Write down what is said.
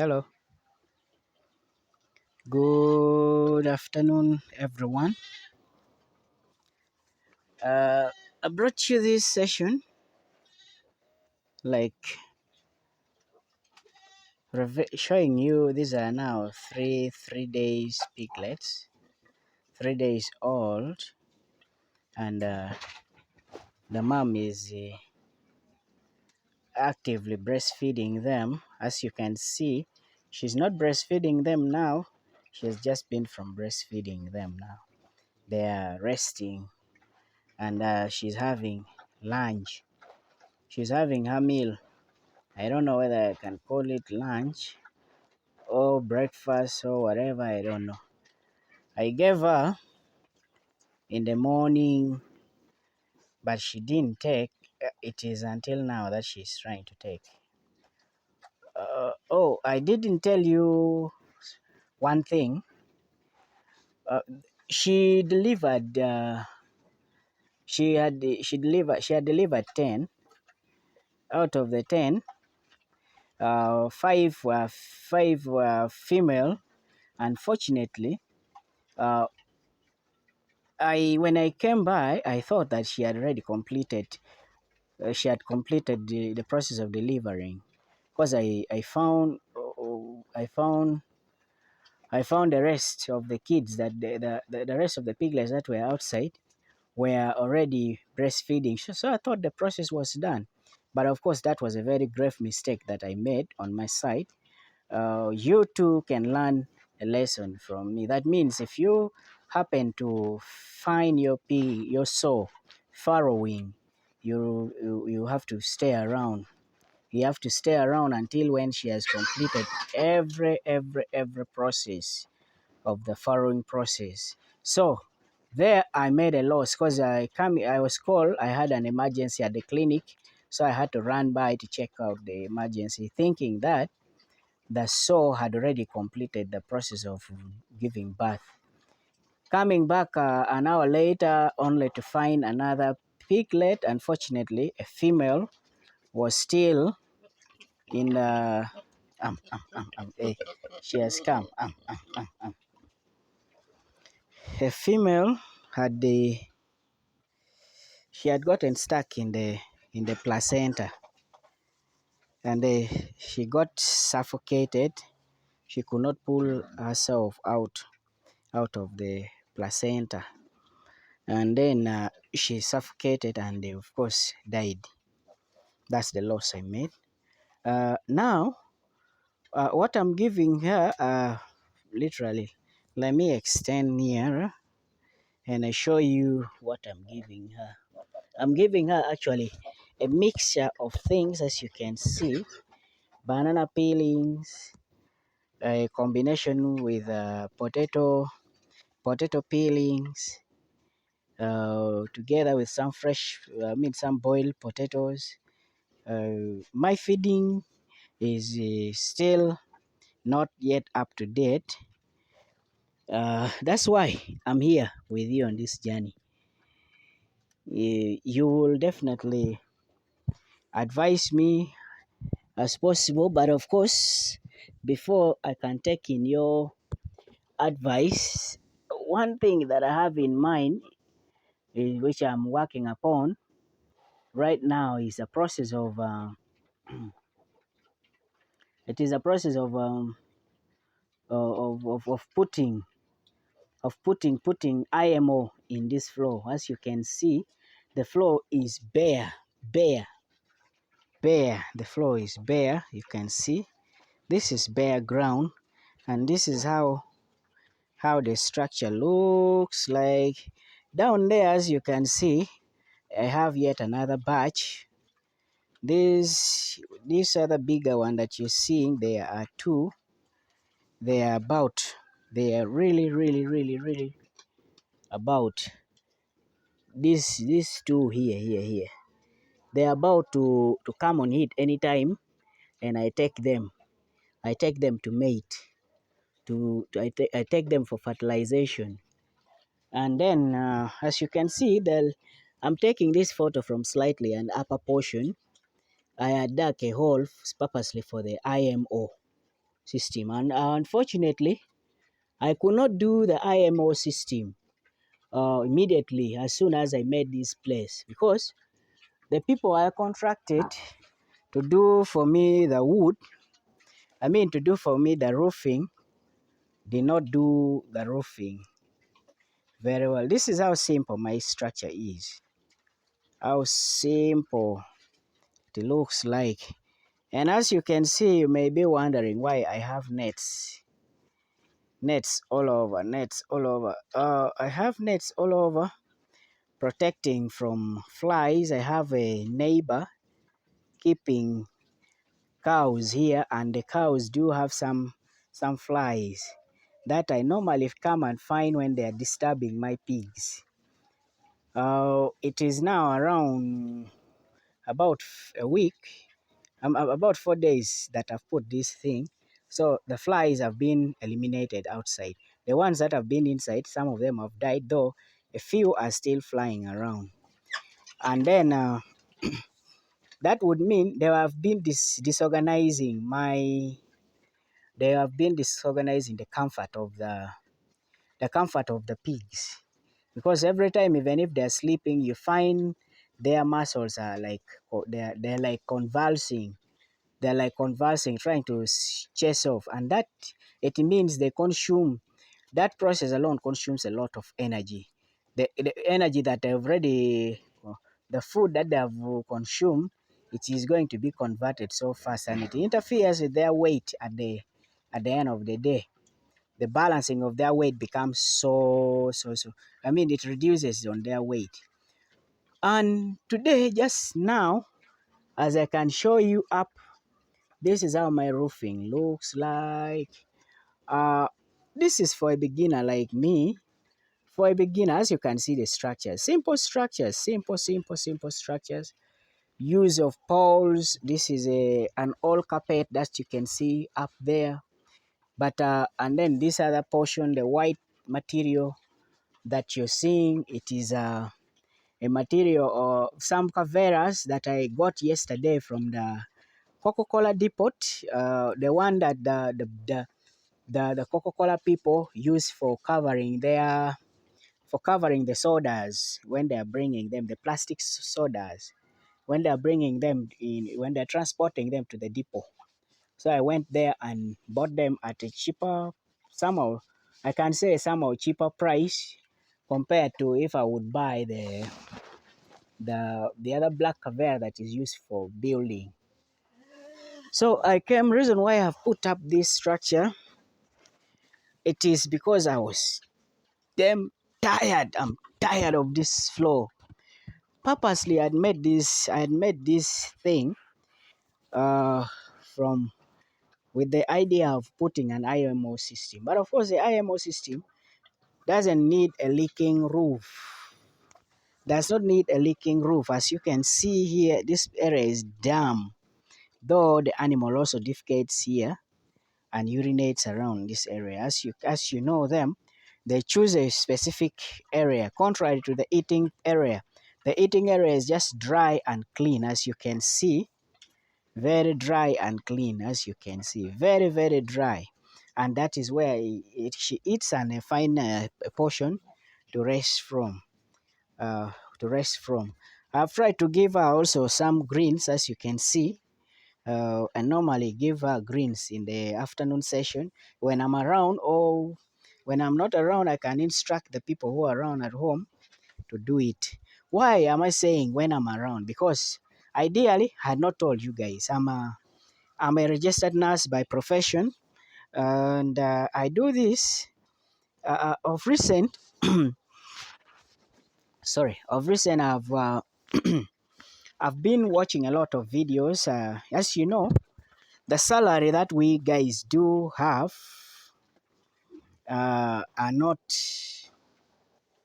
Hello, good afternoon, everyone. I brought you this session, like showing you these are now three days piglets, 3 days old, and the mom is actively breastfeeding them. As you can see, she's not breastfeeding them now. She has just been from breastfeeding them now. They are resting, and she's having lunch. She's having her meal. I don't know whether I can call it lunch or breakfast or whatever. I don't know. I gave her in the morning, but she didn't take. It is until now that she's trying to take. Oh, I didn't tell you one thing. Uh, she delivered. She had delivered 10. Out of the 10, five were female. Unfortunately, uh, I when I came by, I thought that she had already completed. She had completed the process of delivering, because I found the rest of the kids that the rest of the piglets that were outside were already breastfeeding. So I thought the process was done, but of course that was a very grave mistake that I made on my side. You too can learn a lesson from me. That means if you happen to find your soul furrowing, you have to stay around. You have to stay around until when she has completed every process of the furrowing process. So there I made a loss because I was called. I had an emergency at the clinic, so I had to run by to check out the emergency, thinking that the sow had already completed the process of giving birth. Coming back an hour later, only to find another piglet. Unfortunately, a female was still in the. She has come. A female had the. She had gotten stuck in the placenta, and she got suffocated. She could not pull herself out of the placenta, and then she suffocated and of course died. That's the loss I made. Now, what I'm giving her, literally, let me extend nearer and I show you what I'm giving her. I'm giving her actually a mixture of things, as you can see: banana peelings, a combination with potato peelings, together with some some boiled potatoes. My feeding is still not yet up to date. That's why I'm here with you on this journey. You will definitely advise me as possible, but of course, before I can take in your advice, one thing that I have in mind, which I'm working upon right now, is a process of it is a process of putting IMO in this floor. As you can see, the floor is bare. The floor is bare. You can see this is bare ground, and this is how the structure looks like. Down there, as you can see, I have yet another batch. This other bigger one that you're seeing, there are two. They are about, they are really about these two here. They're about to come on heat anytime, and I take them to mate. I take them for fertilization, and then as you can see, I'm taking this photo from slightly an upper portion. I had dug a hole purposely for the IMO. system. And unfortunately, I could not do the IMO system immediately as soon as I made this place, because the people I contracted to do for me the wood, to do for me the roofing, did not do the roofing very well. This is how simple my structure is. How simple it looks like. And as you can see, you may be wondering why I have nets. Nets all over, nets all over. I have nets all over protecting from flies. I have a neighbor keeping cows here, and the cows do have some flies that I normally come and find when they are disturbing my pigs. It is now around about a week, about 4 days that I've put this thing. So the flies have been eliminated outside. The ones that have been inside, some of them have died, though a few are still flying around. And then that would mean they have been disorganizing the comfort of the pigs, because every time, even if they're sleeping, you find their muscles are like, they're like convulsing. They're like convulsing, trying to chase off, and that, it means they consume. That process alone consumes a lot of energy. The energy that they've already, the food that they have consumed, it is going to be converted so fast, and it interferes with their weight at the end of the day. The balancing of their weight becomes so. It reduces on their weight. And today, just now, as I can show you up, this is how my roofing looks like. Uh, this is for a beginner like me. For a beginner, as you can see, the structures, simple structures, simple structures. Use of poles. This is an old carpet that you can see up there. But and then this other portion, the white material that you're seeing, it is a material or some caveras that I got yesterday from the Coca-Cola depot, the one that the Coca-Cola people use for covering the sodas when they are bringing them, the plastic sodas, when they are bringing them in, when they're transporting them to the depot. So I went there and bought them at a cheaper, somehow, I can say somehow cheaper price compared to if I would buy the other black cover that is used for building. So reason why I have put up this structure, it is because I was damn tired. I'm tired of this floor. Purposely, I had made this thing uh, from with the idea of putting an IMO system. But of course, the IMO system doesn't need a leaking roof. Does not need a leaking roof. As you can see here, this area is damp, though the animal also defecates here and urinates around this area. As you know them, they choose a specific area, contrary to the eating area. The eating area is just dry and clean, as you can see. Very dry and clean, as you can see. Very, very dry. And that is where she eats and find a portion to rest from. Uh, to rest from. I've tried to give her also some greens, as you can see. I normally give her greens in the afternoon session when I'm around, or when I'm not around, I can instruct the people who are around at home to do it. Why am I saying when I'm around? Because ideally, I had not told you guys, I'm a registered nurse by profession, and I do this of recent. Sorry, of recent I've been watching a lot of videos. As you know, the salary that we guys do have are not